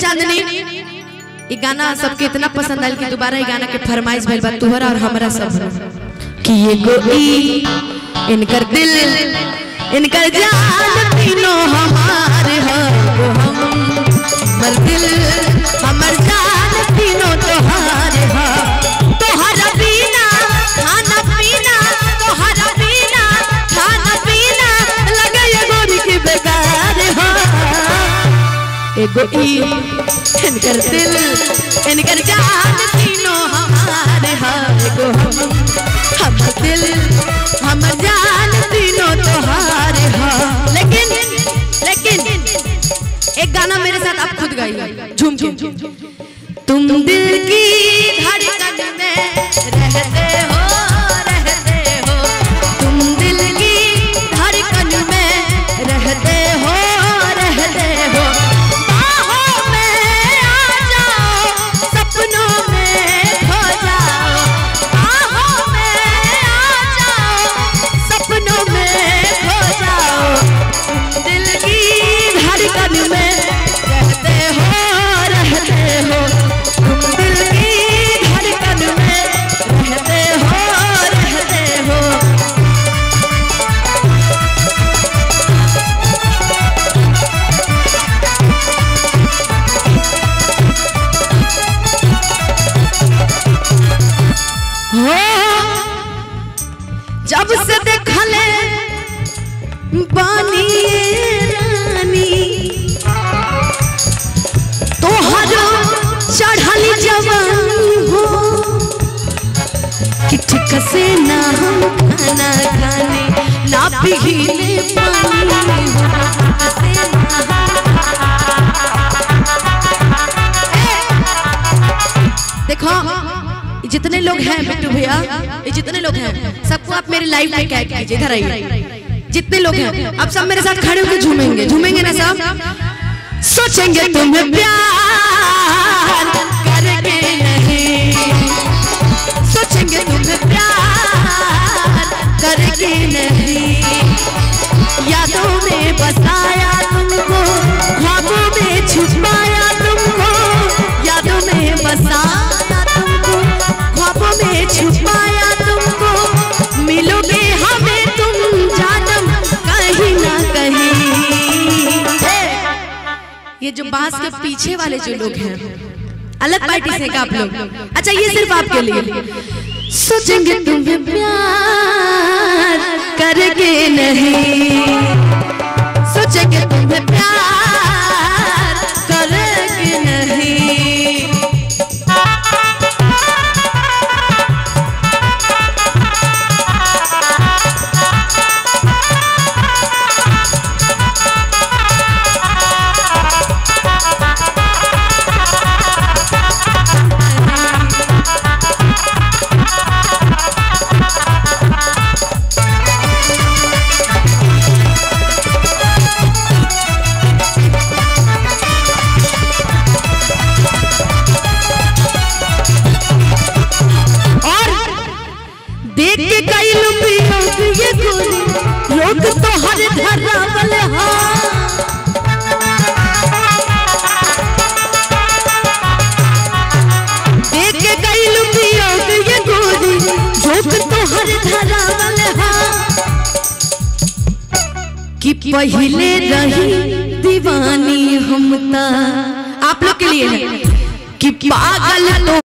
चांदनी ये गाना सबके इतना पसंद आयल कि दोबारा ये गाना के फरमाइश भइल बा तुहरा और हमरा सब कि ये गोई इनकर दिल इनकर जान तीनों हमारे हो हम मर दिल हमर जान तीनों तोहारे हो तोहरा बिना खाना पीना तोहरा बिना खाना पीना लगे ये गोरी के बेकार हो एगो इनकर दिल इनकर जान तीनों हमारे हो एगो हम दिल हम जान तीनों तोहारे हो। लेकिन एक गाना मेरे साथ आप खुद गाइए झूम के। तुम दिल की धड़कन में रहते हो तुम दिल की धड़कन में रहते हो बाहों में आ जाओ सपनों में खो जाओ बाहों में आ जाओ सपनों में खो जाओ तुम दिल की धड़कन में रहते हो तुम दिल की धड़कन में रहते हो जब से देखले बानी रानी तोहरो चढ़ली जवानी हो कि ठीक से ना हम खाना खाने ना पीले पानी देखो जितने लोग हैं बिट्टू भैया ये जितने लोग हैं सबको आप मेरे लाइव में क्या कीजिए इधर आइए जितने लोग हैं आप सब मेरे साथ खड़े होकर झूमेंगे ना सब सोचेंगे तुम्हें प्यार करके नहीं सोचेंगे तुम्हें प्यार करके नहीं यादों में बसाया तुमको ख्वाबों में छुपाया तुमको यादों में बसाया तुमको ख्वाबों में छुपाया तुमको मिलोगे हमें तुम जानम कहीं ना कहीं। ये जो बांस के पीछे वाले जो लोग हैं अलग पार्टी से का आप लोग अच्छा ये सिर्फ आपके लिए सोचेंगे तुम्हें प्यार करके नहीं सोचेंगे तुम्हें प्यार करके नहीं। लोग तो हर धरावल देख के कई लुकियों ये गोरी लोग तो हर धरावल कि पहले रही दीवानी हमता आप लोग के लिए कि पागल तो